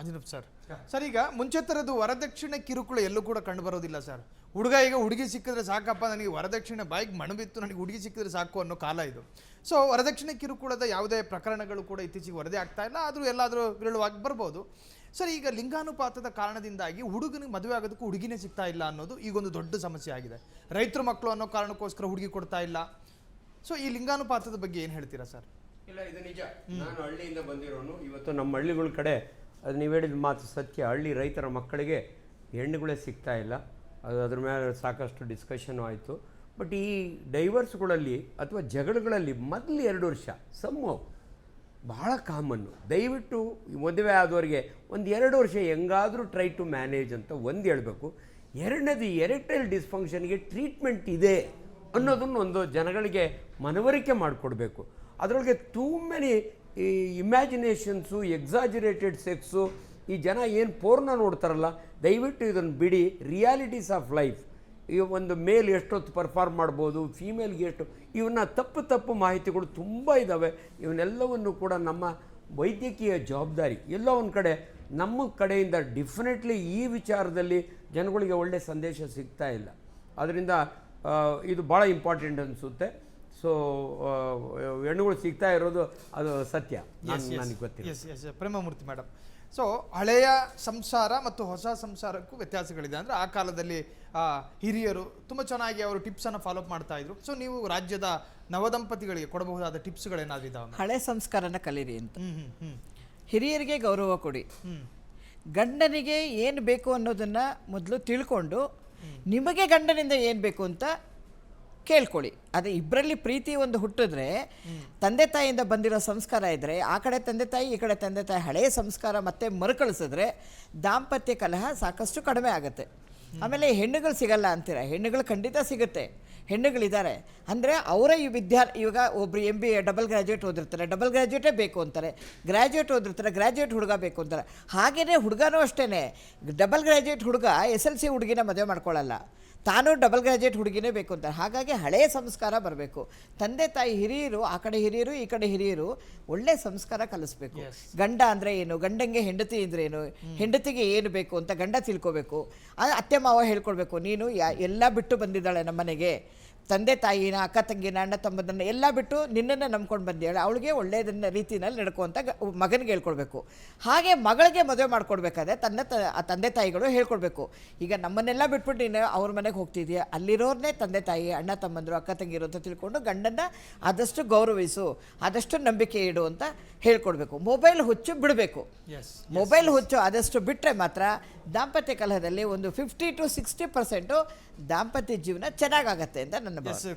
Anjanappa sir ಈಗ ಮುಂಚೆ ಥರದ್ದು ವರದಕ್ಷಿಣೆ ಕಿರುಕುಳ ಎಲ್ಲೂ ಕೂಡ ಕಂಡು ಬರೋದಿಲ್ಲ ಸರ್. ಹುಡುಗ ಈಗ ಹುಡುಗಿ ಸಿಕ್ಕಿದ್ರೆ ಸಾಕಪ್ಪ, ನನಗೆ ವರದಕ್ಷಿಣೆ ಬಾಯಿಗೆ ಮಣಬಿತ್ತು, ನನಗೆ ಹುಡುಗಿ ಸಿಕ್ಕಿದ್ರೆ ಸಾಕು ಅನ್ನೋ ಕಾಲ ಇದು. ಸೊ ವರದಕ್ಷಿಣೆ ಕಿರುಕುಳದ ಯಾವುದೇ ಪ್ರಕರಣಗಳು ಕೂಡ ಇತ್ತೀಚೆಗೆ ವರದಿ ಆಗ್ತಾ ಇಲ್ಲ, ಆದರೂ ಎಲ್ಲಾದರೂ ವಿರಳವಾಗಿ ಬರ್ಬೋದು ಸರ್. ಈಗ ಲಿಂಗಾನುಪಾತದ ಕಾರಣದಿಂದಾಗಿ ಹುಡುಗನಿಗೆ ಮದುವೆ ಆಗೋದಕ್ಕೂ ಹುಡುಗಿನೇ ಸಿಗ್ತಾ ಇಲ್ಲ ಅನ್ನೋದು ಈಗೊಂದು ದೊಡ್ಡ ಸಮಸ್ಯೆ ಆಗಿದೆ. ರೈತರ ಮಕ್ಕಳು ಅನ್ನೋ ಕಾರಣಕ್ಕೋಸ್ಕರ ಹುಡುಗಿ ಕೊಡ್ತಾ ಇಲ್ಲ. ಸೊ ಈ ಲಿಂಗಾನುಪಾತದ ಬಗ್ಗೆ ಏನು ಹೇಳ್ತೀರಾ ಸರ್? ಇಲ್ಲ, ಇದು ನಿಜ. ನಾನು ಹಳ್ಳಿಯಿಂದ ಬಂದಿರೋನು. ಇವತ್ತು ನಮ್ಮ ಹಳ್ಳಿಗಳ ಕಡೆ ಅದು ನೀವು ಹೇಳಿದ ಮಾತು ಸತ್ಯ. ಹಳ್ಳಿ ರೈತರ ಮಕ್ಕಳಿಗೆ ಹೆಣ್ಣುಗಳೇ ಸಿಗ್ತಾ ಇಲ್ಲ. ಅದ್ರ ಮೇಲೆ ಸಾಕಷ್ಟು ಡಿಸ್ಕಷನು ಆಯಿತು. ಬಟ್ ಈ ಡೈವರ್ಸ್ಗಳಲ್ಲಿ ಅಥವಾ ಜಗಳಗಳಲ್ಲಿ ಮೊದಲು 2 ವರ್ಷ ಬಹಳ ಕಾಮನ್ನು. ದಯವಿಟ್ಟು ಮದುವೆ ಆದವರಿಗೆ ಒಂದು 2 ವರ್ಷ ಹೆಂಗಾದರೂ ಟ್ರೈ ಟು ಮ್ಯಾನೇಜ್ ಅಂತ ಒಂದು ಹೇಳಬೇಕು. ಎರಡನೇದು, ಎರೆಕ್ಟೈಲ್ ಡಿಸ್ಫಂಕ್ಷನ್ಗೆ ಟ್ರೀಟ್ಮೆಂಟ್ ಇದೆ ಅನ್ನೋದನ್ನು ಒಂದು ಜನಗಳಿಗೆ ಮನವರಿಕೆ ಮಾಡಿಕೊಡ್ಬೇಕು. ಅದರೊಳಗೆ ಟೂ ಮೆನಿ ಈ ಇಮ್ಯಾಜಿನೇಷನ್ಸು, ಎಕ್ಸಾಜರೇಟೆಡ್ ಸೆಕ್ಸು, ಈ ಜನ ಏನು ಪೋರ್ನ ನೋಡ್ತಾರಲ್ಲ, ದಯವಿಟ್ಟು ಇದನ್ನು ಬಿಡಿ. ರಿಯಾಲಿಟೀಸ್ ಆಫ್ ಲೈಫ್, ಈಗ ಒಂದು ಮೇಲ್ ಎಷ್ಟೊತ್ತು ಪರ್ಫಾರ್ಮ್ ಮಾಡ್ಬೋದು, ಫೀಮೇಲ್ಗೆ ಎಷ್ಟು, ಇವನ್ನ ತಪ್ಪು ಮಾಹಿತಿಗಳು ತುಂಬ ಇದ್ದಾವೆ. ಇವನ್ನೆಲ್ಲವನ್ನು ಕೂಡ ನಮ್ಮ ವೈದ್ಯಕೀಯ ಜವಾಬ್ದಾರಿ ಎಲ್ಲೋ ಒಂದು ಕಡೆ ನಮ್ಮ ಕಡೆಯಿಂದ ಡೆಫಿನೆಟ್ಲಿ ಈ ವಿಚಾರದಲ್ಲಿ ಜನಗಳಿಗೆ ಒಳ್ಳೆಯ ಸಂದೇಶ ಸಿಗ್ತಾ ಇಲ್ಲ. ಅದರಿಂದ ಇದು ಭಾಳ ಇಂಪಾರ್ಟೆಂಟ್ ಅನಿಸುತ್ತೆ. ಸೊ ಹೆಣ್ಣುಗಳು ಸಿಗ್ತಾ ಇರೋದು ಅದು ಸತ್ಯ, ನನಗೆ ಗೊತ್ತಿಲ್ಲ. ಪ್ರೇಮಮೂರ್ತಿ ಮೇಡಮ್, ಸೊ ಹಳೆಯ ಸಂಸಾರ ಮತ್ತು ಹೊಸ ಸಂಸಾರಕ್ಕೂ ವ್ಯತ್ಯಾಸಗಳಿದೆ. ಅಂದರೆ ಆ ಕಾಲದಲ್ಲಿ ಹಿರಿಯರು ತುಂಬ ಚೆನ್ನಾಗಿ ಅವರು ಟಿಪ್ಸನ್ನು ಫಾಲೋ ಅಪ್ ಮಾಡ್ತಾ ಇದ್ರು. ಸೊ ನೀವು ರಾಜ್ಯದ ನವದಂಪತಿಗಳಿಗೆ ಕೊಡಬಹುದಾದ ಟಿಪ್ಸ್ಗಳೇನಾದ್ರು ಇದಾವೆ? ಹಳೆ ಸಂಸ್ಕಾರನ ಕಲೀರಿ ಅಂತ. ಹಿರಿಯರಿಗೆ ಗೌರವ ಕೊಡಿ. ಗಂಡನಿಗೆ ಏನು ಬೇಕು ಅನ್ನೋದನ್ನು ಮೊದಲು ತಿಳ್ಕೊಂಡು ನಿಮಗೆ ಗಂಡನಿಂದ ಏನು ಬೇಕು ಅಂತ ಕೇಳ್ಕೊಳ್ಳಿ. ಅದೇ ಇಬ್ಬರಲ್ಲಿ ಪ್ರೀತಿ ಒಂದು ಹುಟ್ಟಿದ್ರೆ, ತಂದೆ ತಾಯಿಯಿಂದ ಬಂದಿರೋ ಸಂಸ್ಕಾರ ಇದ್ದರೆ, ಆ ಕಡೆ ತಂದೆ ತಾಯಿ ಈ ಕಡೆ ತಂದೆ ತಾಯಿ ಹಳೆಯ ಸಂಸ್ಕಾರ ಮತ್ತೆ ಮರುಕಳಿಸಿದ್ರೆ ದಾಂಪತ್ಯ ಕಲಹ ಸಾಕಷ್ಟು ಕಡಿಮೆ ಆಗುತ್ತೆ. ಆಮೇಲೆ ಹೆಣ್ಣುಗಳು ಸಿಗಲ್ಲ ಅಂತೀರ, ಹೆಣ್ಣುಗಳು ಖಂಡಿತ ಸಿಗುತ್ತೆ. ಹೆಣ್ಣುಗಳಿದ್ದಾರೆ ಅಂದರೆ ಅವರ ಇವಾಗ ಒಬ್ರು MBA ಡಬಲ್ ಗ್ರ್ಯಾಜುಯೇಟ್ ಓದಿರ್ತಾರೆ, ಡಬಲ್ ಗ್ರ್ಯಾಜುಯೇಟೇ ಬೇಕು ಅಂತಾರೆ. ಗ್ರ್ಯಾಜುಯೇಟ್ ಓದಿರ್ತಾರೆ, ಗ್ರ್ಯಾಜುಯೇಟ್ ಹುಡುಗ ಬೇಕು ಅಂತಾರೆ. ಹಾಗೆಯೇ ಹುಡುಗನೂ ಅಷ್ಟೇ, ಡಬಲ್ ಗ್ರ್ಯಾಜುಯೇಟ್ ಹುಡುಗ SLC ಹುಡುಗಿನ ಮದುವೆ ಮಾಡ್ಕೊಳ್ಳಲ್ಲ, ತಾನು ಡಬಲ್ ಗ್ರ್ಯಾಜುಯೇಟ್ ಹುಡುಗಿನೇ ಬೇಕು ಅಂತ. ಹಾಗಾಗಿ ಹಳೆಯ ಸಂಸ್ಕಾರ ಬರಬೇಕು. ತಂದೆ ತಾಯಿ ಹಿರಿಯರು, ಆ ಕಡೆ ಹಿರಿಯರು ಈ ಕಡೆ ಹಿರಿಯರು ಒಳ್ಳೆ ಸಂಸ್ಕಾರ ಕಲಿಸ್ಬೇಕು. ಗಂಡ ಅಂದರೆ ಏನು, ಗಂಡಂಗೆ ಹೆಂಡತಿ ಅಂದರೆ ಏನು, ಹೆಂಡತಿಗೆ ಏನು ಬೇಕು ಅಂತ ಗಂಡ ತಿಳ್ಕೊಬೇಕು. ಅತ್ತೆ ಮಾವ ಹೇಳ್ಕೊಡ್ಬೇಕು, ನೀನು ಎಲ್ಲ ಬಿಟ್ಟು ಬಂದಿದ್ದಾಳೆ ನಮ್ಮನೆಗೆ, ತಂದೆ ತಾಯಿನ, ಅಕ್ಕ ತಂಗಿನ, ಅಣ್ಣ ತಮ್ಮದನ್ನು ಎಲ್ಲ ಬಿಟ್ಟು ನಿನ್ನನ್ನು ನಂಬ್ಕೊಂಡು ಬಂದೇಳೆ, ಅವಳಿಗೆ ಒಳ್ಳೆಯದನ್ನ ರೀತಿಯಲ್ಲಿ ನಡ್ಕೊ ಅಂತ ಮಗನಿಗೆ ಹೇಳ್ಕೊಡ್ಬೇಕು. ಹಾಗೆ ಮಗಳಿಗೆ ಮದುವೆ ಮಾಡ್ಕೊಡ್ಬೇಕಾದ್ರೆ ತಂದೆ ತಾಯಿಗಳು ಹೇಳ್ಕೊಡ್ಬೇಕು. ಈಗ ನಮ್ಮನ್ನೆಲ್ಲ ಬಿಟ್ಬಿಟ್ಟು ನೀನು ಅವ್ರ ಮನೆಗೆ ಹೋಗ್ತಿದ್ಯಾ, ಅಲ್ಲಿರೋರನ್ನೇ ತಂದೆ ತಾಯಿ, ಅಣ್ಣ ತಮ್ಮಂದರು, ಅಕ್ಕ ತಂಗಿರು ಅಂತ ತಿಳ್ಕೊಂಡು ಗಂಡನ್ನು ಆದಷ್ಟು ಗೌರವಿಸು, ಆದಷ್ಟು ನಂಬಿಕೆ ಇಡು ಅಂತ ಹೇಳ್ಕೊಡ್ಬೇಕು. ಮೊಬೈಲ್ ಹುಚ್ಚು ಬಿಡಬೇಕು. ಮೊಬೈಲ್ ಹುಚ್ಚು ಆದಷ್ಟು ಬಿಟ್ಟರೆ ಮಾತ್ರ ದಾಂಪತ್ಯ ಕಲಹದಲ್ಲಿ ಒಂದು 50 to 60% ದಾಂಪತ್ಯ ಜೀವನ ಚೆನ್ನಾಗಾಗತ್ತೆ ಅಂತ ನನ್ನ ಭಾವನೆ.